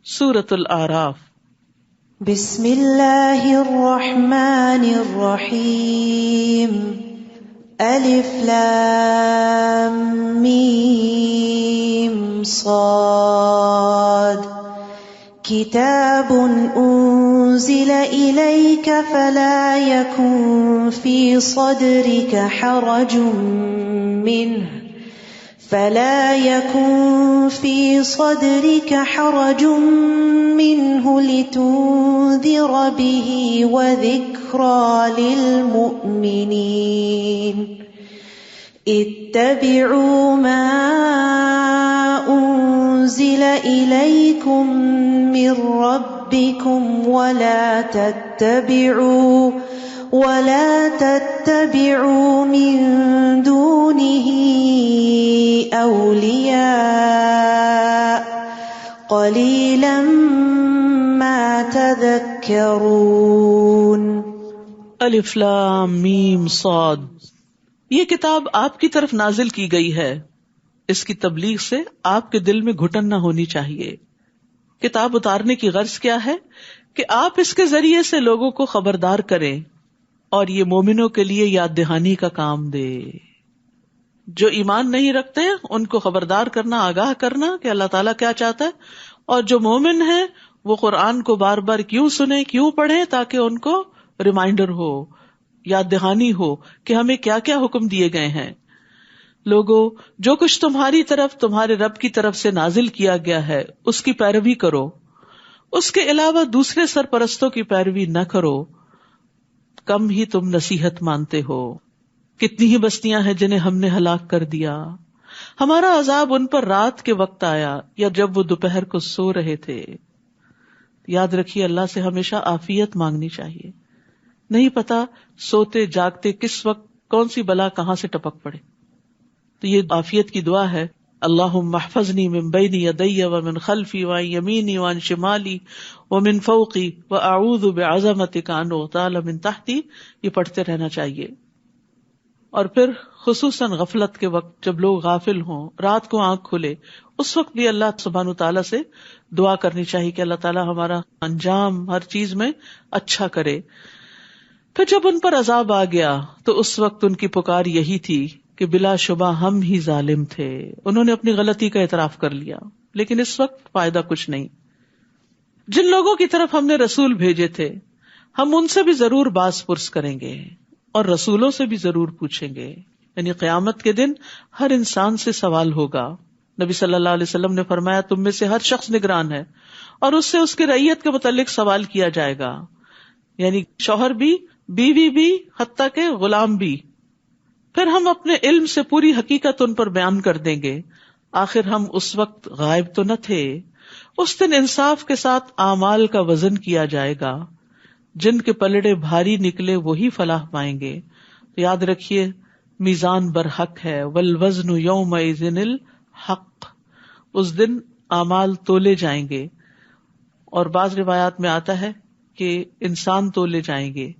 سورۃ الاعراف۔ بسم اللہ الرحمن الرحیم، الف لام میم صاد، کتاب انزل الیک فلا یکن فی صدرک حرج منہ لتنذر به وذکری للمؤمنین، اتبعوا ما انزل الیکم من ربکم ولا تتبعوا من دونه اولیاء قلیلا ما تذکرون۔ الف لام میم صاد، یہ کتاب آپ کی طرف نازل کی گئی ہے، اس کی تبلیغ سے آپ کے دل میں گھٹن نہ ہونی چاہیے۔ کتاب اتارنے کی غرض کیا ہے؟ کہ آپ اس کے ذریعے سے لوگوں کو خبردار کریں اور یہ مومنوں کے لیے یاد دہانی کا کام دے۔ جو ایمان نہیں رکھتے ان کو خبردار کرنا، آگاہ کرنا کہ اللہ تعالیٰ کیا چاہتا ہے، اور جو مومن ہیں وہ قرآن کو بار بار کیوں سنیں، کیوں پڑھیں، تاکہ ان کو ریمائنڈر ہو، یاد دہانی ہو کہ ہمیں کیا کیا حکم دیے گئے ہیں۔ لوگوں، جو کچھ تمہاری طرف تمہارے رب کی طرف سے نازل کیا گیا ہے اس کی پیروی کرو، اس کے علاوہ دوسرے سرپرستوں کی پیروی نہ کرو، کم ہی تم نصیحت مانتے ہو۔ کتنی ہی بستیاں ہیں جنہیں ہم نے ہلاک کر دیا، ہمارا عذاب ان پر رات کے وقت آیا یا جب وہ دوپہر کو سو رہے تھے۔ یاد رکھیے، اللہ سے ہمیشہ عافیت مانگنی چاہیے، نہیں پتا سوتے جاگتے کس وقت کون سی بلا کہاں سے ٹپک پڑے۔ تو یہ عافیت کی دعا ہے، اللہم احفظنی من بین یدی ومن خلفی وعن یمینی وعن شمالی ومن فوقی واعوذ بعظمتک ان اغتال من تحتی، یہ پڑھتے رہنا چاہیے۔ اور پھر خصوصاً غفلت کے وقت جب لوگ غافل ہوں، رات کو آنکھ کھلے، اس وقت بھی اللہ سبحانہ تعالیٰ سے دعا کرنی چاہیے کہ اللہ تعالیٰ ہمارا انجام ہر چیز میں اچھا کرے۔ پھر جب ان پر عذاب آ گیا تو اس وقت ان کی پکار یہی تھی کہ بلا شبہ ہم ہی ظالم تھے، انہوں نے اپنی غلطی کا اعتراف کر لیا، لیکن اس وقت فائدہ کچھ نہیں۔ جن لوگوں کی طرف ہم نے رسول بھیجے تھے ہم ان سے بھی ضرور باز پرس کریں گے اور رسولوں سے بھی ضرور پوچھیں گے، یعنی قیامت کے دن ہر انسان سے سوال ہوگا۔ نبی صلی اللہ علیہ وسلم نے فرمایا، تم میں سے ہر شخص نگران ہے اور اس سے اس کی رعیت کے متعلق سوال کیا جائے گا، یعنی شوہر بھی، بیوی بھی، حتیٰ کہ غلام بھی۔ پھر ہم اپنے علم سے پوری حقیقت ان پر بیان کر دیں گے۔ آخر ہم اس وقت غائب تو نہ تھے۔ اس دن انصاف کے ساتھ اعمال کا وزن کیا جائے گا، جن کے پلڑے بھاری نکلے وہی فلاح پائیں گے۔ تو یاد رکھیے، میزان برحق ہے، والوزن یومئذ الحق، اس دن اعمال تولے جائیں گے، اور بعض روایات میں آتا ہے کہ انسان تولے جائیں گے،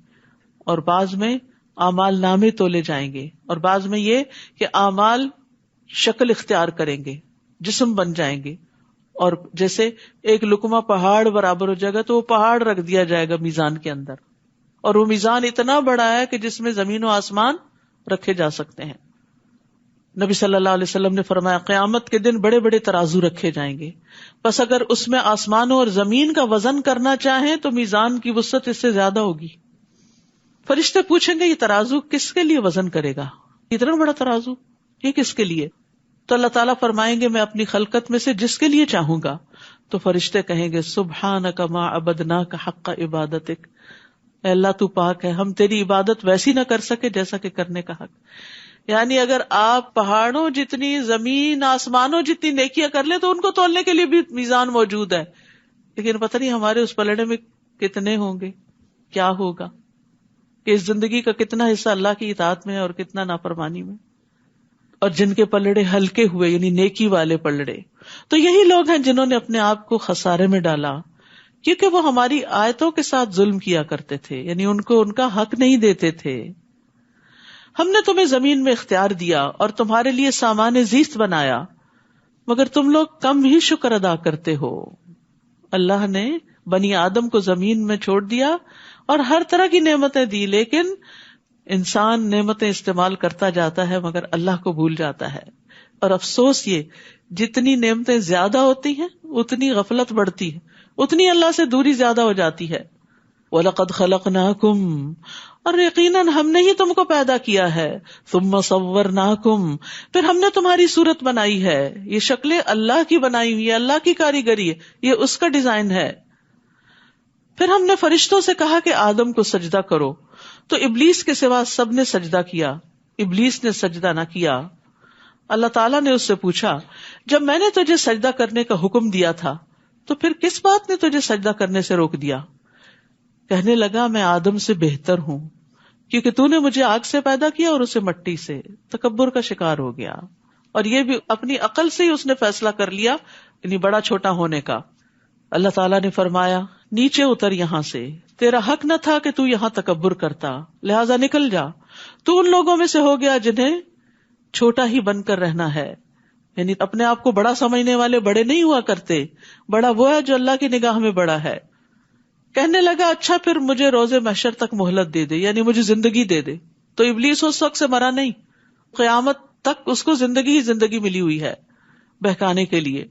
اور بعض میں اعمال نامے تولے جائیں گے، اور بعض میں یہ کہ اعمال شکل اختیار کریں گے، جسم بن جائیں گے، اور جیسے ایک لقمہ پہاڑ برابر ہو جائے گا تو وہ پہاڑ رکھ دیا جائے گا میزان کے اندر، اور وہ میزان اتنا بڑا ہے کہ جس میں زمین و آسمان رکھے جا سکتے ہیں۔ نبی صلی اللہ علیہ وسلم نے فرمایا، قیامت کے دن بڑے بڑے ترازو رکھے جائیں گے، بس اگر اس میں آسمانوں اور زمین کا وزن کرنا چاہیں تو میزان کی وسعت اس سے زیادہ ہوگی۔ فرشتے پوچھیں گے، یہ ترازو کس کے لیے وزن کرے گا؟ اتنا بڑا ترازو یہ کس کے لیے؟ تو اللہ تعالیٰ فرمائیں گے، میں اپنی خلقت میں سے جس کے لیے چاہوں گا۔ تو فرشتے کہیں گے، سبحانک ما عبدناک حق عبادتک، اے اللہ تو پاک ہے، ہم تیری عبادت ویسی نہ کر سکے جیسا کہ کرنے کا حق۔ یعنی اگر آپ پہاڑوں جتنی، زمین آسمانوں جتنی نیکیاں کر لیں تو ان کو تولنے کے لیے بھی میزان موجود ہے، لیکن پتہ نہیں ہمارے اس پلڑے میں کتنے ہوں گے، کیا ہوگا، کہ اس زندگی کا کتنا حصہ اللہ کی اطاعت میں ہے اور کتنا نافرمانی میں۔ اور جن کے پلڑے ہلکے ہوئے، یعنی نیکی والے پلڑے، تو یہی لوگ ہیں جنہوں نے اپنے آپ کو خسارے میں ڈالا، کیونکہ وہ ہماری آیتوں کے ساتھ ظلم کیا کرتے تھے، یعنی ان کو ان کا حق نہیں دیتے تھے۔ ہم نے تمہیں زمین میں اختیار دیا اور تمہارے لیے سامان زیست بنایا، مگر تم لوگ کم ہی شکر ادا کرتے ہو۔ اللہ نے بنی آدم کو زمین میں چھوڑ دیا اور ہر طرح کی نعمتیں دی، لیکن انسان نعمتیں استعمال کرتا جاتا ہے مگر اللہ کو بھول جاتا ہے. اور افسوس یہ، جتنی نعمتیں زیادہ ہوتی ہیں اتنی غفلت بڑھتی ہے، اتنی اللہ سے دوری زیادہ ہو جاتی ہے. وَلَقَدْ خَلَقْنَاكُمْ، اور یقیناً ہم نے ہی تم کو پیدا کیا ہے. ثُمَّ صَوَّرْنَاكُمْ، پھر ہم نے تمہاری صورت بنائی ہے. یہ شکلیں اللہ کی بنائی ہوئی ہے، اللہ کی کاریگری ہے، یہ اس کا ڈیزائن ہے. پھر ہم نے فرشتوں سے کہا کہ آدم کو سجدہ کرو، تو ابلیس کے سوا سب نے سجدہ کیا، ابلیس نے سجدہ نہ کیا. اللہ تعالیٰ نے اس سے پوچھا، جب میں نے تجھے سجدہ کرنے کا حکم دیا تھا تو پھر کس بات نے تجھے سجدہ کرنے سے روک دیا؟ کہنے لگا، میں آدم سے بہتر ہوں، کیونکہ تو نے مجھے آگ سے پیدا کیا اور اسے مٹی سے. تکبر کا شکار ہو گیا، اور یہ بھی اپنی عقل سے ہی اس نے فیصلہ کر لیا، یعنی بڑا چھوٹا ہونے کا. اللہ تعالیٰ نے فرمایا، نیچے اتر یہاں سے، تیرا حق نہ تھا کہ تو یہاں تکبر کرتا، لہٰذا نکل جا. تو ان لوگوں میں سے ہو گیا جنہیں چھوٹا ہی بن کر رہنا ہے، یعنی اپنے آپ کو بڑا سمجھنے والے بڑے نہیں ہوا کرتے، بڑا وہ ہے جو اللہ کی نگاہ میں بڑا ہے. کہنے لگا، اچھا پھر مجھے روز محشر تک مہلت دے دے، یعنی مجھے زندگی دے دے. تو ابلیس اس وقت سے مرا نہیں، قیامت تک اس کو زندگی ہی زندگی ملی ہوئی ہے بہکانے کے لیے.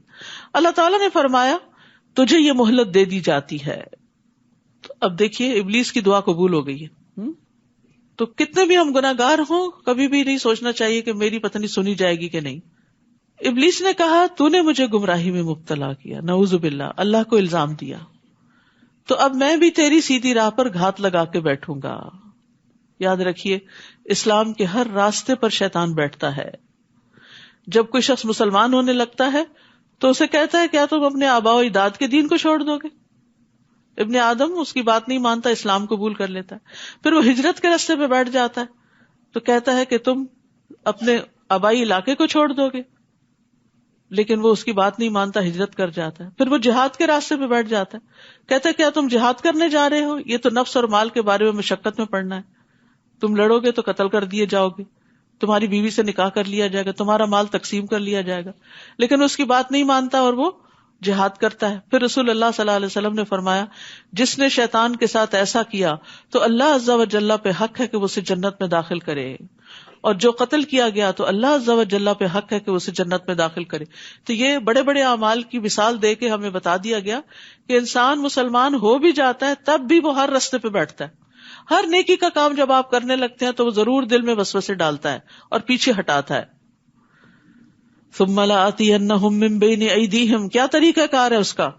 اللہ تعالیٰ نے فرمایا، تجھے یہ مہلت دے دی جاتی ہے. تو اب دیکھیے ابلیس کی دعا قبول ہو گئی ہے. تو کتنے بھی ہم گناہگار ہوں، کبھی بھی نہیں سوچنا چاہیے کہ میری پتہ نہیں سنی جائے گی کہ نہیں. ابلیس نے کہا، تو نے مجھے گمراہی میں مبتلا کیا، نعوذ باللہ، اللہ کو الزام دیا، تو اب میں بھی تیری سیدھی راہ پر گھات لگا کے بیٹھوں گا. یاد رکھیے، اسلام کے ہر راستے پر شیطان بیٹھتا ہے. جب کوئی شخص مسلمان ہونے لگتا ہے تو اسے کہتا ہے، کیا تم اپنے آباء و اجداد کے دین کو چھوڑ دو گے؟ ابن آدم اس کی بات نہیں مانتا، اسلام قبول کر لیتا ہے. پھر وہ ہجرت کے راستے پہ بیٹھ جاتا ہے تو کہتا ہے کہ تم اپنے آبائی علاقے کو چھوڑ دو گے، لیکن وہ اس کی بات نہیں مانتا، ہجرت کر جاتا ہے. پھر وہ جہاد کے راستے پہ بیٹھ جاتا ہے، کہتا ہے کیا تم جہاد کرنے جا رہے ہو؟ یہ تو نفس اور مال کے بارے میں مشقت میں پڑنا ہے، تم لڑو گے تو قتل کر دیے جاؤ گے، تمہاری بیوی سے نکاح کر لیا جائے گا، تمہارا مال تقسیم کر لیا جائے گا. لیکن اس کی بات نہیں مانتا اور وہ جہاد کرتا ہے. پھر رسول اللہ صلی اللہ علیہ وسلم نے فرمایا، جس نے شیطان کے ساتھ ایسا کیا تو اللہ عز و جل پہ حق ہے کہ وہ اسے جنت میں داخل کرے، اور جو قتل کیا گیا تو اللہ عز و جل پہ حق ہے کہ وہ اسے جنت میں داخل کرے. تو یہ بڑے بڑے اعمال کی مثال دے کے ہمیں بتا دیا گیا کہ انسان مسلمان ہو بھی جاتا ہے تب بھی وہ ہر راستے پہ بیٹھتا ہے. ہر نیکی کا کام جب آپ کرنے لگتے ہیں تو وہ ضرور دل میں وسوسے ڈالتا ہے اور پیچھے ہٹاتا ہے. ثم لآتینہم من بین ایدیہم، کیا طریقہ کار ہے اس کا؟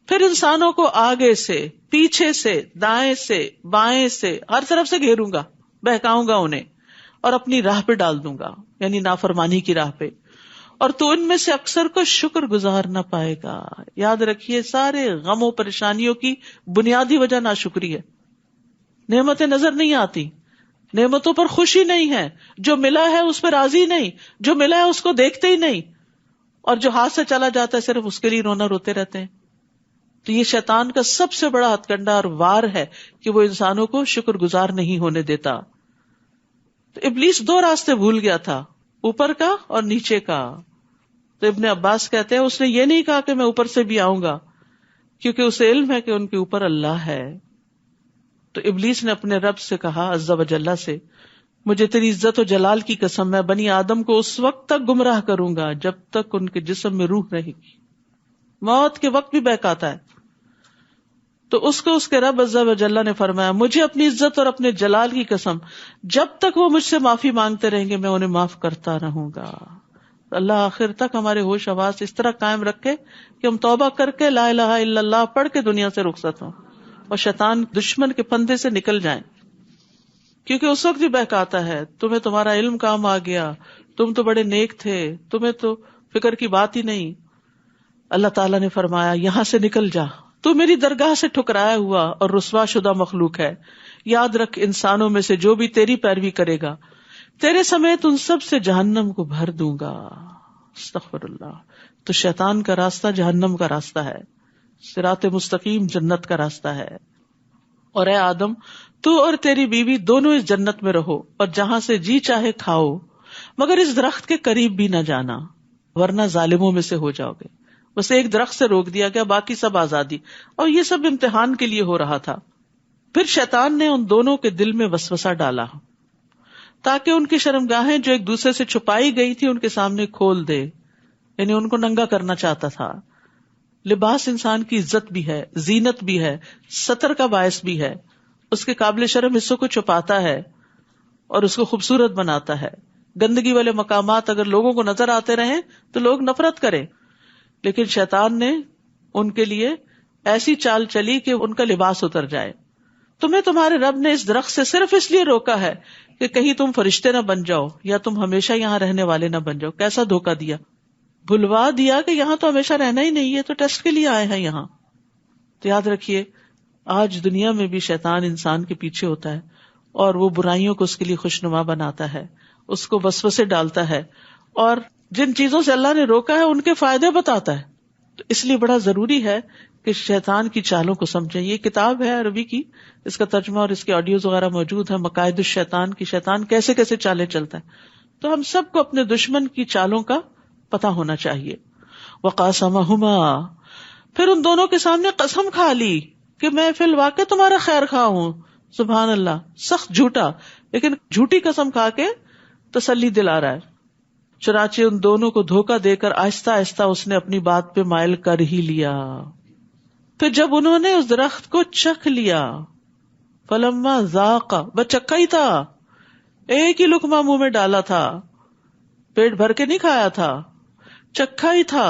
پھر انسانوں کو آگے سے، پیچھے سے، دائیں سے، بائیں سے، ہر طرف سے گھیروں گا، بہکاؤں گا انہیں اور اپنی راہ پہ ڈال دوں گا، یعنی نافرمانی کی راہ پہ. اور تو ان میں سے اکثر کو شکر گزار نہ پائے گا. یاد رکھیے، سارے غم و پریشانیوں کی بنیادی وجہ ناشکری ہے. نعمتیں نظر نہیں آتی، نعمتوں پر خوشی نہیں ہے، جو ملا ہے اس پہ راضی نہیں، جو ملا ہے اس کو دیکھتے ہی نہیں، اور جو ہاتھ سے چلا جاتا ہے صرف اس کے لیے رونا روتے رہتے ہیں. تو یہ شیطان کا سب سے بڑا ہتھ کنڈا اور وار ہے کہ وہ انسانوں کو شکر گزار نہیں ہونے دیتا. تو ابلیس دو راستے بھول گیا تھا، اوپر کا اور نیچے کا. تو ابن عباس کہتے ہیں اس نے یہ نہیں کہا کہ میں اوپر سے بھی آؤں گا، کیونکہ اسے علم ہے کہ ان کے اوپر اللہ ہے. تو ابلیس نے اپنے رب سے کہا عز و جل سے، مجھے تیری عزت و جلال کی قسم، میں بنی آدم کو اس وقت تک گمراہ کروں گا جب تک ان کے جسم میں روح رہے گی. موت کے وقت بھی بہکاتا ہے. تو اس کو اس کے رب عز و جل نے فرمایا، مجھے اپنی عزت اور اپنے جلال کی قسم، جب تک وہ مجھ سے معافی مانگتے رہیں گے میں انہیں معاف کرتا رہوں گا. اللہ آخر تک ہمارے ہوش حواس اس طرح قائم رکھے کہ ہم توبہ کر کے لا الہ الا اللہ پڑھ کے دنیا سے رخصت ہوں اور شیطان دشمن کے پھندے سے نکل جائیں. کیونکہ اس وقت بھی بہکاتا ہے، تمہیں تمہارا علم کام آ گیا، تم تو بڑے نیک تھے، تمہیں تو فکر کی بات ہی نہیں. اللہ تعالیٰ نے فرمایا، یہاں سے نکل جا، تو میری درگاہ سے ٹھکرایا ہوا اور رسوا شدہ مخلوق ہے. یاد رکھ، انسانوں میں سے جو بھی تیری پیروی کرے گا تیرے سمیت ان سب سے جہنم کو بھر دوں گا. استغفر اللہ. تو شیطان کا راستہ جہنم کا راستہ ہے، صراط مستقیم جنت کا راستہ ہے. اور اے آدم، تو اور تیری بیوی دونوں اس جنت میں رہو اور جہاں سے جی چاہے کھاؤ، مگر اس درخت کے قریب بھی نہ جانا ورنہ ظالموں میں سے ہو جاؤ گے. بس ایک درخت سے روک دیا گیا، باقی سب آزادی. اور یہ سب امتحان کے لیے ہو رہا تھا. پھر شیطان نے ان دونوں کے دل میں وسوسہ ڈالا تاکہ ان کی شرمگاہیں جو ایک دوسرے سے چھپائی گئی تھی ان کے سامنے کھول دے، یعنی ان کو ننگا کرنا چاہتا تھا. لباس انسان کی عزت بھی ہے، زینت بھی ہے، ستر کا باعث بھی ہے. اس کے قابل شرم حصوں کو چھپاتا ہے اور اس کو خوبصورت بناتا ہے. گندگی والے مقامات اگر لوگوں کو نظر آتے رہیں تو لوگ نفرت کریں، لیکن شیطان نے ان کے لیے ایسی چال چلی کہ ان کا لباس اتر جائے. تمہیں تمہارے رب نے اس درخت سے صرف اس لیے روکا ہے کہ کہیں تم فرشتے نہ بن جاؤ یا تم ہمیشہ یہاں رہنے والے نہ بن جاؤ. کیسا دھوکہ دیا، بھلوا دیا کہ یہاں تو ہمیشہ رہنا ہی نہیں ہے، تو ٹیسٹ کے لیے آئے ہیں یہاں. تو یاد رکھیے آج دنیا میں بھی شیطان انسان کے پیچھے ہوتا ہے اور وہ برائیوں کو اس کے لیے خوشنما بناتا ہے، اس کو وسوسے ڈالتا ہے اور جن چیزوں سے اللہ نے روکا ہے ان کے فائدے بتاتا ہے. تو اس لیے بڑا ضروری ہے کہ شیطان کی چالوں کو سمجھیں. یہ کتاب ہے عربی کی، اس کا ترجمہ اور اس کے آڈیوز وغیرہ موجود ہے، مقائد الشیطان کی، شیطان کیسے کیسے چالیں چلتا ہے. تو ہم سب کو اپنے دشمن کی چالوں کا پتہ ہونا چاہیے. وقاسمہما، پھر ان دونوں کے سامنے قسم کھا لی کہ میں فی الواقع تمہارا خیر خواہ ہوں. سبحان اللہ، سخت جھوٹا، لیکن جھوٹی قسم کھا کے تسلی دلا رہا ہے. چنانچہ ان دونوں کو دھوکہ دے کر آہستہ آہستہ اس نے اپنی بات پہ مائل کر ہی لیا. پھر جب انہوں نے اس درخت کو چکھ لیا، فلما ذاق، بس چکھا ہی تھا، ایک ہی لقمہ منہ میں ڈالا تھا، پیٹ بھر کے نہیں کھایا تھا، چکھا ہی تھا،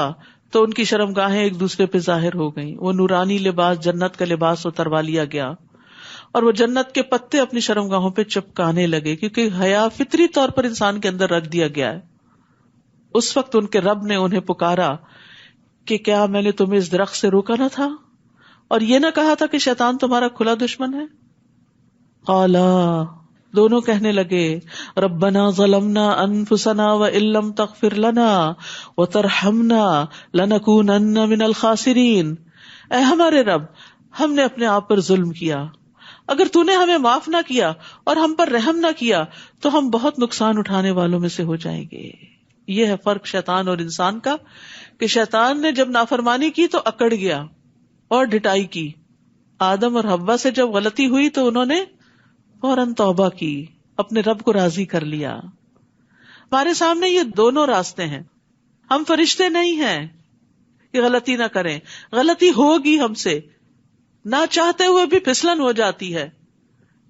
تو ان کی شرمگاہیں ایک دوسرے پہ ظاہر ہو گئیں. وہ نورانی لباس، جنت کا لباس اتروا لیا گیا اور وہ جنت کے پتے اپنی شرمگاہوں پہ چپکانے لگے، کیونکہ حیا فطری طور پر انسان کے اندر رکھ دیا گیا ہے. اس وقت ان کے رب نے انہیں پکارا کہ کیا میں نے تمہیں اس درخت سے روکا نہ تھا اور یہ نہ کہا تھا کہ شیطان تمہارا کھلا دشمن ہے؟ قالا، دونوں کہنے لگے، ربنا ظلمنا انفسنا وان لم تغفر لنا وترحمنا لنکونن من الخاسرین. اے ہمارے رب، ہم نے اپنے آپ پر ظلم کیا، اگر تو نے ہمیں معاف نہ کیا اور ہم پر رحم نہ کیا تو ہم بہت نقصان اٹھانے والوں میں سے ہو جائیں گے. یہ ہے فرق شیطان اور انسان کا، کہ شیطان نے جب نافرمانی کی تو اکڑ گیا اور ڈٹائی کی. آدم اور حوا سے جب غلطی ہوئی تو انہوں نے فوراً توبہ کی، اپنے رب کو راضی کر لیا. ہمارے سامنے یہ دونوں راستے ہیں. ہم فرشتے نہیں ہیں کہ غلطی نہ کریں، غلطی ہوگی ہم سے، نہ چاہتے ہوئے بھی پھسلن ہو جاتی ہے.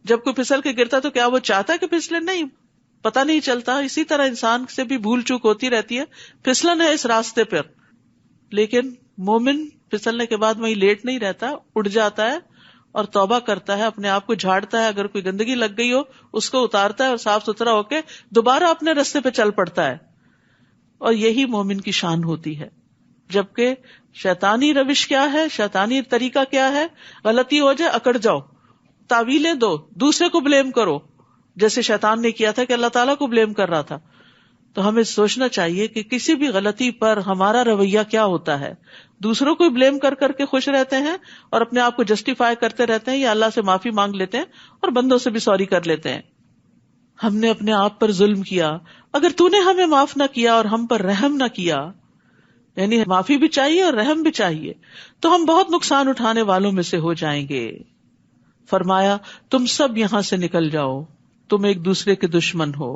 جب کوئی پھسل کے گرتا تو کیا وہ چاہتا ہے کہ پھسلے؟ نہیں، پتہ نہیں چلتا. اسی طرح انسان سے بھی بھول چوک ہوتی رہتی ہے، پھسلن ہے اس راستے پر. لیکن مومن پھسلنے کے بعد وہیں لیٹ نہیں رہتا، اڑ جاتا ہے اور توبہ کرتا ہے، اپنے آپ کو جھاڑتا ہے، اگر کوئی گندگی لگ گئی ہو اس کو اتارتا ہے اور صاف ستھرا ہو کے دوبارہ اپنے راستے پہ چل پڑتا ہے. اور یہی مومن کی شان ہوتی ہے. جبکہ شیطانی روش کیا ہے، شیطانی طریقہ کیا ہے؟ غلطی ہو جائے اکڑ جاؤ، تعویلیں دو، دوسرے کو بلیم کرو، جیسے شیطان نے کیا تھا کہ اللہ تعالیٰ کو بلیم کر رہا تھا. تو ہمیں سوچنا چاہیے کہ کسی بھی غلطی پر ہمارا رویہ کیا ہوتا ہے. دوسروں کو بلیم کر کر کے خوش رہتے ہیں اور اپنے آپ کو جسٹیفائی کرتے رہتے ہیں، یا اللہ سے معافی مانگ لیتے ہیں اور بندوں سے بھی سوری کر لیتے ہیں. ہم نے اپنے آپ پر ظلم کیا، اگر تو نے ہمیں معاف نہ کیا اور ہم پر رحم نہ کیا، یعنی معافی بھی چاہیے اور رحم بھی چاہیے، تو ہم بہت نقصان اٹھانے والوں میں سے ہو جائیں گے. فرمایا تم سب یہاں سے نکل جاؤ، تم ایک دوسرے کے دشمن ہو.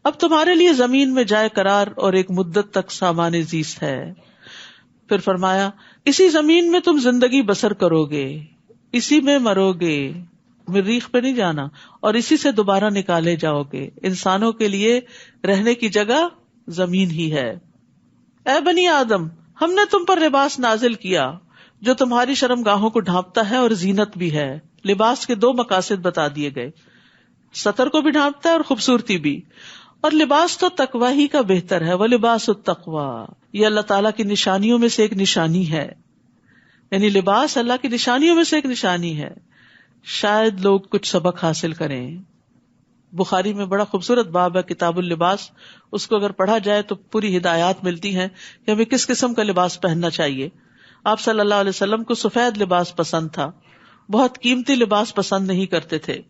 اب تمہارے لیے زمین میں جائے قرار اور ایک مدت تک سامان زیست ہے. پھر فرمایا اسی زمین میں تم زندگی بسر کرو گے، اسی میں مرو گے، مریخ پہ نہیں جانا، اور اسی سے دوبارہ نکالے جاؤ گے. انسانوں کے لیے رہنے کی جگہ زمین ہی ہے. اے بنی آدم، ہم نے تم پر لباس نازل کیا جو تمہاری شرمگاہوں کو ڈھانپتا ہے اور زینت بھی ہے. لباس کے دو مقاصد بتا دیے گئے، ستر کو بھی ڈھانپتا ہے اور خوبصورتی بھی. اور لباس تو تقوی ہی کا بہتر ہے. وَلِبَاسُ التَّقْوَىٰ، یہ اللہ تعالیٰ کی نشانیوں میں سے ایک نشانی ہے. یعنی لباس اللہ کی نشانیوں میں سے ایک نشانی ہے. شاید لوگ کچھ سبق حاصل کریں. بخاری میں بڑا خوبصورت باب ہے کتاب اللباس، اس کو اگر پڑھا جائے تو پوری ہدایات ملتی ہیں کہ ہمیں کس قسم کا لباس پہننا چاہیے. آپ صلی اللہ علیہ وسلم کو سفید لباس پسند تھا، بہت قیمتی لباس پسند نہیں کرتے تھے.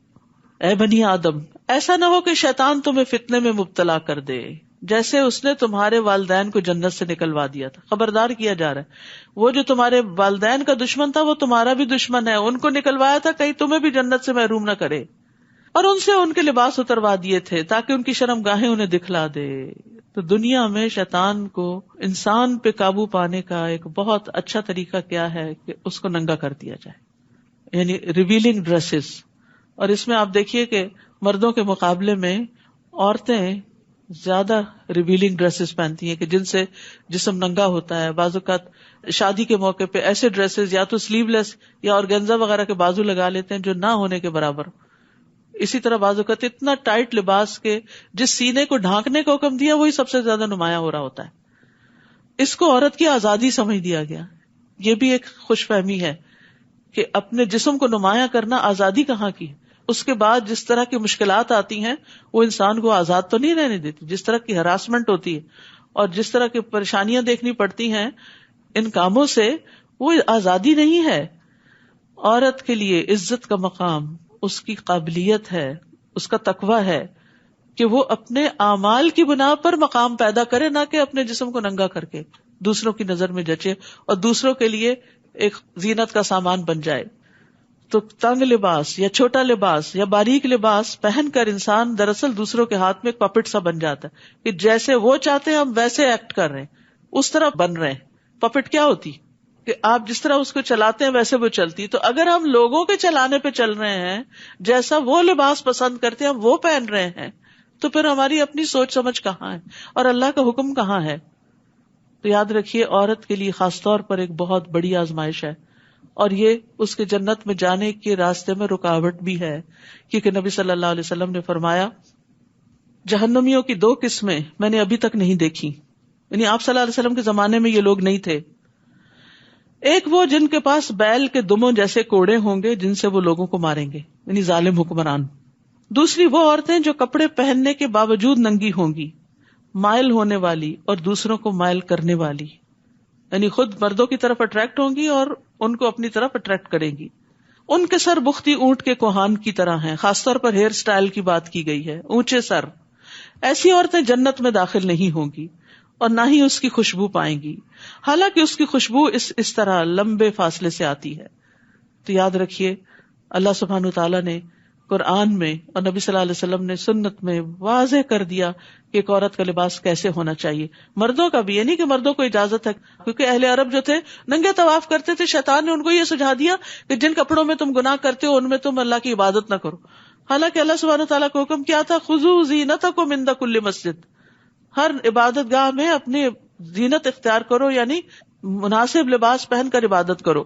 اے بنی آدم، ایسا نہ ہو کہ شیطان تمہیں فتنے میں مبتلا کر دے. جیسے اس نے تمہارے والدین کو جنت سے نکلوا دیا تھا. خبردار کیا جا رہا ہے وہ جو تمہارے والدین کا دشمن تھا وہ تمہارا بھی دشمن ہے. ان کو نکلوایا تھا کہیں تمہیں بھی جنت سے محروم نہ کرے. اور ان سے ان کے لباس اتروا دیے تھے تاکہ ان کی شرم گاہیں انہیں دکھلا دے. تو دنیا میں شیطان کو انسان پہ قابو پانے کا ایک بہت اچھا طریقہ کیا ہے کہ اس کو ننگا کر دیا جائے, یعنی ریویلنگ ڈریسز. اور اس میں آپ دیکھیے کہ مردوں کے مقابلے میں عورتیں زیادہ ریویلنگ ڈریسز پہنتی ہیں کہ جن سے جسم ننگا ہوتا ہے. بعض اوقات شادی کے موقع پہ ایسے ڈریسز یا تو سلیو لیس یا آرگینزا وغیرہ کے بازو لگا لیتے ہیں جو نہ ہونے کے برابر. اسی طرح بعض اوقات اتنا ٹائٹ لباس کے جس سینے کو ڈھانکنے کا حکم دیا وہی سب سے زیادہ نمایاں ہو رہا ہوتا ہے. اس کو عورت کی آزادی سمجھ دیا گیا. یہ بھی ایک خوش فہمی ہے کہ اپنے جسم کو نمایاں کرنا آزادی کہاں کی. اس کے بعد جس طرح کی مشکلات آتی ہیں وہ انسان کو آزاد تو نہیں رہنے دیتی. جس طرح کی ہراسمنٹ ہوتی ہے اور جس طرح کی پریشانیاں دیکھنی پڑتی ہیں ان کاموں سے, وہ آزادی نہیں ہے. عورت کے لیے عزت کا مقام اس کی قابلیت ہے, اس کا تقوی ہے کہ وہ اپنے اعمال کی بنا پر مقام پیدا کرے, نہ کہ اپنے جسم کو ننگا کر کے دوسروں کی نظر میں جچے اور دوسروں کے لیے ایک زینت کا سامان بن جائے. تو تنگ لباس یا چھوٹا لباس یا باریک لباس پہن کر انسان دراصل دوسروں کے ہاتھ میں ایک پپٹ سا بن جاتا ہے کہ جیسے وہ چاہتے ہیں ہم ویسے ایکٹ کر رہے ہیں, اس طرح بن رہے ہیں. پپٹ کیا ہوتی کہ آپ جس طرح اس کو چلاتے ہیں ویسے وہ چلتی. تو اگر ہم لوگوں کے چلانے پہ چل رہے ہیں, جیسا وہ لباس پسند کرتے ہیں ہم وہ پہن رہے ہیں, تو پھر ہماری اپنی سوچ سمجھ کہاں ہے اور اللہ کا حکم کہاں ہے. تو یاد رکھیے عورت کے لیے خاص طور پر ایک بہت بڑی آزمائش ہے, اور یہ اس کے جنت میں جانے کے راستے میں رکاوٹ بھی ہے, کیونکہ نبی صلی اللہ علیہ وسلم نے فرمایا جہنمیوں کی 2 قسمیں میں نے ابھی تک نہیں دیکھی. یعنی آپ صلی اللہ علیہ وسلم کے زمانے میں یہ لوگ نہیں تھے. ایک وہ جن کے پاس بیل کے دموں جیسے کوڑے ہوں گے جن سے وہ لوگوں کو ماریں گے, یعنی ظالم حکمران. دوسری وہ عورتیں جو کپڑے پہننے کے باوجود ننگی ہوں گی, مائل ہونے والی اور دوسروں کو مائل کرنے والی, یعنی خود مردوں کی طرف اٹریکٹ ہوں گی اور ان کو اپنی طرف اٹریکٹ کریں گی. ان کے سر بختی اونٹ کے کوہان کی طرح ہیں. خاص طور پر ہیئر سٹائل کی بات کی گئی ہے, اونچے سر. ایسی عورتیں جنت میں داخل نہیں ہوں گی اور نہ ہی اس کی خوشبو پائیں گی, حالانکہ اس کی خوشبو اس طرح لمبے فاصلے سے آتی ہے. تو یاد رکھیے اللہ سبحانہ وتعالیٰ نے قرآن میں اور نبی صلی اللہ علیہ وسلم نے سنت میں واضح کر دیا کہ ایک عورت کا لباس کیسے ہونا چاہیے. مردوں کا بھی, یہ نہیں کہ مردوں کو اجازت ہے, کیونکہ اہل عرب جو تھے ننگے طواف کرتے تھے. شیطان نے ان کو یہ سجھا دیا کہ جن کپڑوں میں تم گناہ کرتے ہو ان میں تم اللہ کی عبادت نہ کرو. حالانکہ اللہ سبحانہ وتعالیٰ کا حکم کیا تھا, خذوا زینتکم عند کل مسجد, ہر عبادت گاہ میں اپنی زینت اختیار کرو, یعنی مناسب لباس پہن کر عبادت کرو.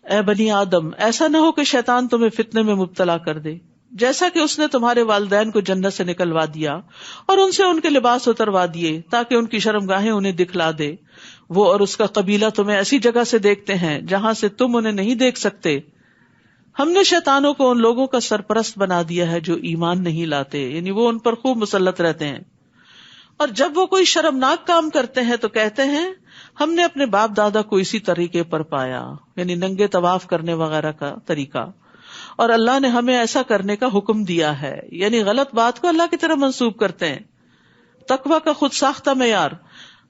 اے بنی آدم, ایسا نہ ہو کہ شیطان تمہیں فتنے میں مبتلا کر دے, جیسا کہ اس نے تمہارے والدین کو جنت سے نکلوا دیا اور ان سے ان کے لباس اتروا دیے تاکہ ان کی شرم گاہیں انہیں دکھلا دے. وہ اور اس کا قبیلہ تمہیں ایسی جگہ سے دیکھتے ہیں جہاں سے تم انہیں نہیں دیکھ سکتے. ہم نے شیطانوں کو ان لوگوں کا سرپرست بنا دیا ہے جو ایمان نہیں لاتے, یعنی وہ ان پر خوب مسلط رہتے ہیں. اور جب وہ کوئی شرمناک کام کرتے ہیں تو کہتے ہیں ہم نے اپنے باپ دادا کو اسی طریقے پر پایا, یعنی ننگے طواف کرنے وغیرہ کا طریقہ, اور اللہ نے ہمیں ایسا کرنے کا حکم دیا ہے, یعنی غلط بات کو اللہ کی طرف منسوب کرتے ہیں. تقویٰ کا خود ساختہ معیار.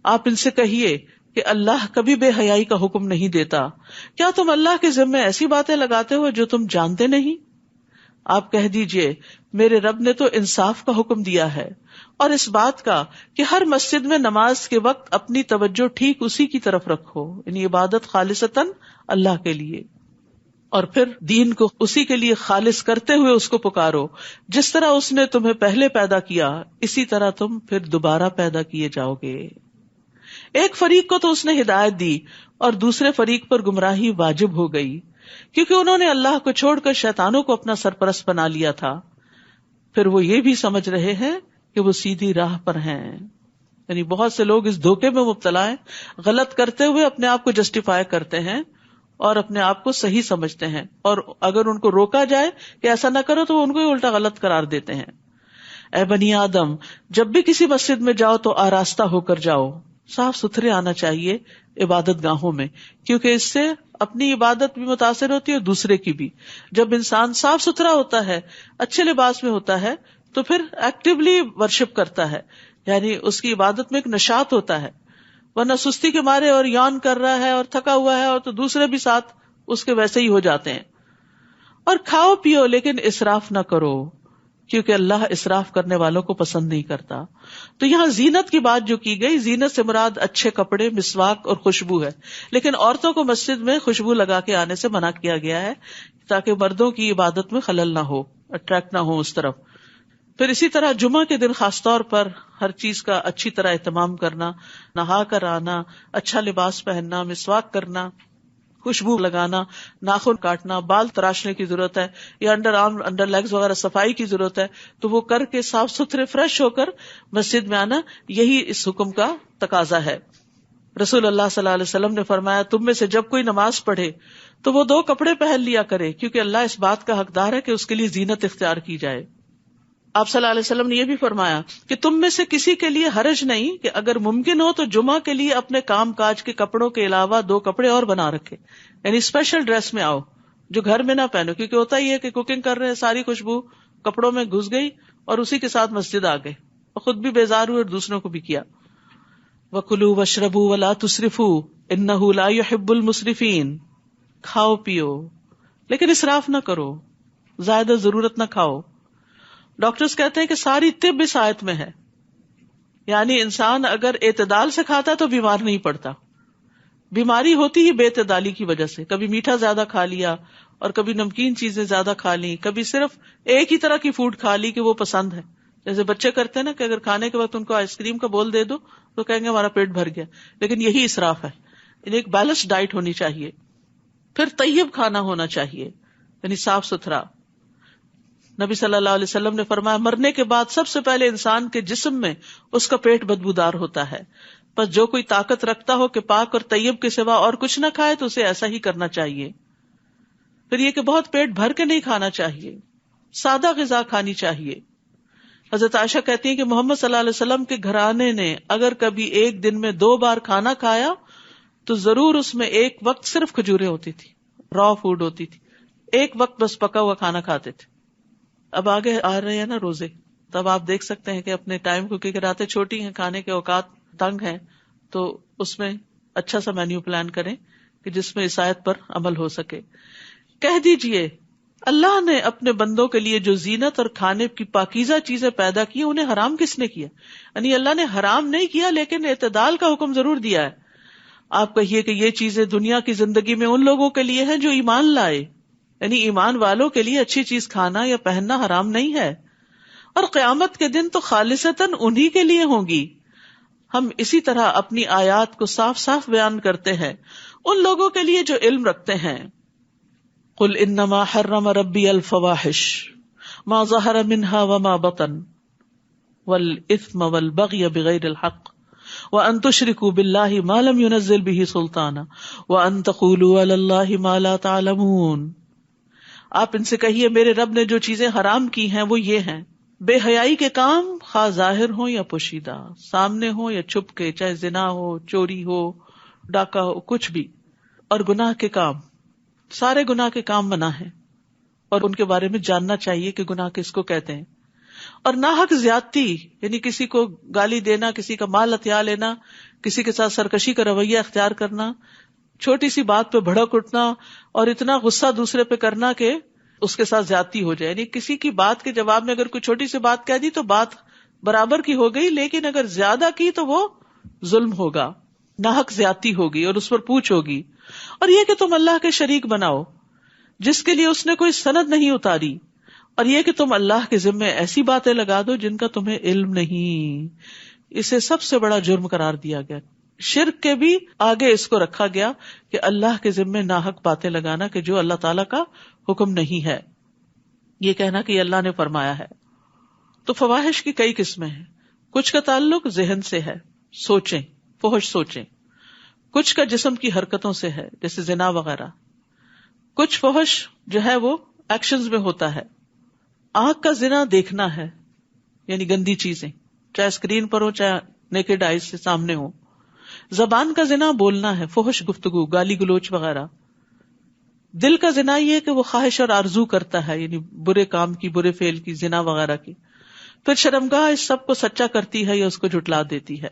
آپ ان سے کہیے کہ اللہ کبھی بے حیائی کا حکم نہیں دیتا. کیا تم اللہ کے ذمے ایسی باتیں لگاتے ہو جو تم جانتے نہیں؟ آپ کہہ دیجئے میرے رب نے تو انصاف کا حکم دیا ہے اور اس بات کا کہ ہر مسجد میں نماز کے وقت اپنی توجہ ٹھیک اسی کی طرف رکھو, یعنی عبادت خالصتاً اللہ کے لیے, اور پھر دین کو اسی کے لیے خالص کرتے ہوئے اس کو پکارو. جس طرح اس نے تمہیں پہلے پیدا کیا اسی طرح تم پھر دوبارہ پیدا کیے جاؤ گے. ایک فریق کو تو اس نے ہدایت دی اور دوسرے فریق پر گمراہی واجب ہو گئی, کیونکہ انہوں نے اللہ کو چھوڑ کر شیطانوں کو اپنا سرپرست بنا لیا تھا. پھر وہ یہ بھی سمجھ رہے ہیں کہ وہ سیدھی راہ پر ہیں. یعنی بہت سے لوگ اس دھوکے میں مبتلا ہیں, غلط کرتے ہوئے اپنے آپ کو جسٹیفائی کرتے ہیں اور اپنے آپ کو صحیح سمجھتے ہیں, اور اگر ان کو روکا جائے کہ ایسا نہ کرو تو وہ ان کو ہی الٹا غلط قرار دیتے ہیں. اے بنی آدم, جب بھی کسی مسجد میں جاؤ تو آراستہ ہو کر جاؤ, صاف ستھرے آنا چاہیے عبادت گاہوں میں, کیونکہ اس سے اپنی عبادت بھی متاثر ہوتی ہے اور دوسرے کی بھی. جب انسان صاف ستھرا ہوتا ہے, اچھے لباس میں ہوتا ہے, تو پھر ایکٹیولی ورشپ کرتا ہے. یعنی اس کی عبادت میں ایک نشاط ہوتا ہے، ورنہ سستی کے مارے اور یون کر رہا ہے اور تھکا ہوا ہے اور تو دوسرے بھی ساتھ اس کے ویسے ہی ہو جاتے ہیں. اور کھاؤ پیو لیکن اسراف نہ کرو، کیونکہ اللہ اسراف کرنے والوں کو پسند نہیں کرتا. تو یہاں زینت کی بات جو کی گئی، زینت سے مراد اچھے کپڑے، مسواک اور خوشبو ہے. لیکن عورتوں کو مسجد میں خوشبو لگا کے آنے سے منع کیا گیا ہے تاکہ مردوں کی عبادت میں خلل نہ ہو، اٹریکٹ نہ ہو اس طرف. پھر اسی طرح جمعہ کے دن خاص طور پر ہر چیز کا اچھی طرح اہتمام کرنا، نہا کر آنا، اچھا لباس پہننا، مسواک کرنا، خوشبو لگانا، ناخن کاٹنا، بال تراشنے کی ضرورت ہے یا انڈر آرم انڈر لیگز وغیرہ صفائی کی ضرورت ہے تو وہ کر کے صاف ستھرے فریش ہو کر مسجد میں آنا، یہی اس حکم کا تقاضا ہے. رسول اللہ صلی اللہ علیہ وسلم نے فرمایا تم میں سے جب کوئی نماز پڑھے تو وہ 2 کپڑے پہن لیا کرے، کیونکہ اللہ اس بات کا حقدار ہے کہ اس کے لیے زینت اختیار کی جائے. آپ صلی اللہ علیہ وسلم نے یہ بھی فرمایا کہ تم میں سے کسی کے لیے حرج نہیں کہ اگر ممکن ہو تو جمعہ کے لیے اپنے کام کاج کے کپڑوں کے علاوہ 2 کپڑے اور بنا رکھے، یعنی اسپیشل ڈریس میں آؤ جو گھر میں نہ پہنو، کیونکہ ہوتا ہی ہے کہ کوکنگ کر رہے ہیں، ساری خوشبو کپڑوں میں گھس گئی اور اسی کے ساتھ مسجد آ گئے اور خود بھی بیزار ہوئے اور دوسروں کو بھی کیا. وَكُلُوا وَاشْرَبُوا وَلَا تُسْرِفُوا إِنَّهُ لَا يُحِبُّ الْمُسْرِفِينَ. کھاؤ پیو لیکن اسراف نہ کرو، زیادہ ضرورت نہ کھاؤ. ڈاکٹرز کہتے ہیں کہ ساری طب اس آیت میں ہے، یعنی انسان اگر اعتدال سے کھاتا تو بیمار نہیں پڑتا. بیماری ہوتی ہی بے اعتدالی کی وجہ سے، کبھی میٹھا زیادہ کھا لیا اور کبھی نمکین چیزیں زیادہ کھا لی، کبھی صرف ایک ہی طرح کی فوڈ کھا لی کہ وہ پسند ہے. جیسے بچے کرتے ہیں نا کہ اگر کھانے کے وقت ان کو آئس کریم کا بول دے دو تو کہیں گے ہمارا پیٹ بھر گیا، لیکن یہی اسراف ہے. ایک بیلنس ڈائٹ ہونی چاہیے. پھر طیب کھانا ہونا چاہیے، یعنی صاف ستھرا. نبی صلی اللہ علیہ وسلم نے فرمایا مرنے کے بعد سب سے پہلے انسان کے جسم میں اس کا پیٹ بدبودار ہوتا ہے، بس جو کوئی طاقت رکھتا ہو کہ پاک اور طیب کے سوا اور کچھ نہ کھائے تو اسے ایسا ہی کرنا چاہیے. پھر یہ کہ بہت پیٹ بھر کے نہیں کھانا چاہیے، سادہ غذا کھانی چاہیے. حضرت عائشہ کہتی ہیں کہ محمد صلی اللہ علیہ وسلم کے گھرانے نے اگر کبھی ایک دن میں 2 بار کھانا کھایا تو ضرور اس میں ایک وقت صرف کھجوریں ہوتی تھی، را فوڈ ہوتی تھی، ایک وقت بس پکا ہوا کھانا کھاتے تھے. اب آگے آ رہے ہیں نا روزے، تب آپ دیکھ سکتے ہیں کہ اپنے ٹائم کو، کیونکہ راتیں چھوٹی ہیں، کھانے کے اوقات تنگ ہیں، تو اس میں اچھا سا مینیو پلان کریں کہ جس میں اس آیت پر عمل ہو سکے. کہہ دیجئے اللہ نے اپنے بندوں کے لیے جو زینت اور کھانے کی پاکیزہ چیزیں پیدا کی انہیں حرام کس نے کیا؟ یعنی اللہ نے حرام نہیں کیا لیکن اعتدال کا حکم ضرور دیا ہے. آپ کہیے کہ یہ چیزیں دنیا کی زندگی میں ان لوگوں کے لیے ہیں جو ایمان لائے، یعنی ایمان والوں کے لیے اچھی چیز کھانا یا پہننا حرام نہیں ہے، اور قیامت کے دن تو خالصتاً انہی کے لیے ہوں گی. ہم اسی طرح اپنی آیات کو صاف صاف بیان کرتے ہیں ان لوگوں کے لیے جو علم رکھتے ہیں. قل انما حرم ربی الفواحش ما ظہر منها وما بطن والاثم والبغی بغیر الحق وان تشرکوا باللہ ما لم ينزل به سلطانا وان تقولوا علی اللہ ما لا تعلمون. آپ ان سے کہیے میرے رب نے جو چیزیں حرام کی ہیں وہ یہ ہیں: بے حیائی کے کام، خواہ ظاہر ہو یا پوشیدہ، سامنے ہو یا چھپ کے، چاہے زنا ہو، چوری ہو، ڈاکہ ہو، کچھ بھی، اور گناہ کے کام. سارے گناہ کے کام منع ہیں اور ان کے بارے میں جاننا چاہیے کہ گناہ کس کو کہتے ہیں. اور ناحق زیادتی، یعنی کسی کو گالی دینا، کسی کا مال ہتھیا لینا، کسی کے ساتھ سرکشی کا رویہ اختیار کرنا، چھوٹی سی بات پہ بھڑک اٹھنا اور اتنا غصہ دوسرے پہ کرنا کہ اس کے ساتھ زیادتی ہو جائے. یعنی کسی کی بات کے جواب میں اگر کوئی چھوٹی سی بات کہہ دی تو بات برابر کی ہو گئی، لیکن اگر زیادہ کی تو وہ ظلم ہوگا، ناحق زیادتی ہوگی اور اس پر پوچھ ہوگی. اور یہ کہ تم اللہ کے شریک بناؤ جس کے لیے اس نے کوئی سند نہیں اتاری، اور یہ کہ تم اللہ کے ذمے ایسی باتیں لگا دو جن کا تمہیں علم نہیں. اسے سب سے بڑا جرم قرار دیا گیا. شرک کے بھی آگے اس کو رکھا گیا کہ اللہ کے ذمے ناحق باتیں لگانا کہ جو اللہ تعالیٰ کا حکم نہیں ہے، یہ کہنا کہ یہ اللہ نے فرمایا ہے. تو فواحش کی کئی قسمیں ہیں. کچھ کا تعلق ذہن سے ہے، سوچیں، فحش سوچیں. کچھ کا جسم کی حرکتوں سے ہے، جیسے زنا وغیرہ. کچھ فحش جو ہے وہ ایکشنز میں ہوتا ہے. آنکھ کا زنا دیکھنا ہے، یعنی گندی چیزیں، چاہے اسکرین پر ہو چاہے نیکڈ آئیز سے سامنے ہو. زبان کا زنا بولنا ہے، فحش گفتگو، گالی گلوچ وغیرہ. دل کا زنا یہ کہ وہ خواہش اور آرزو کرتا ہے، یعنی برے کام کی، برے فعل کی، زنا وغیرہ کی. پھر شرمگاہ اس سب کو سچا کرتی ہے یا اس کو جھٹلا دیتی ہے.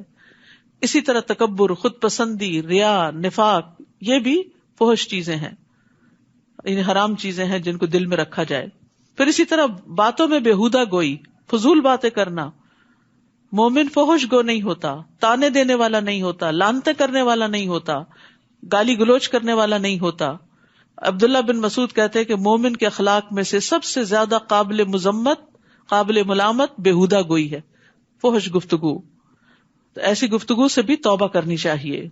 اسی طرح تکبر، خود پسندی، ریا، نفاق، یہ بھی فحش چیزیں ہیں، یعنی حرام چیزیں ہیں جن کو دل میں رکھا جائے. پھر اسی طرح باتوں میں بےہودہ گوئی، فضول باتیں کرنا. مومن فحش گو نہیں ہوتا، تانے دینے والا نہیں ہوتا، لعنتیں کرنے والا نہیں ہوتا، گالی گلوچ کرنے والا نہیں ہوتا. عبداللہ بن مسعود کہتے ہیں کہ مومن کے اخلاق میں سے سب سے زیادہ قابل مذمت، قابل ملامت بےہودہ گوئی ہے، فحش گفتگو. تو ایسی گفتگو سے بھی توبہ کرنی چاہیے.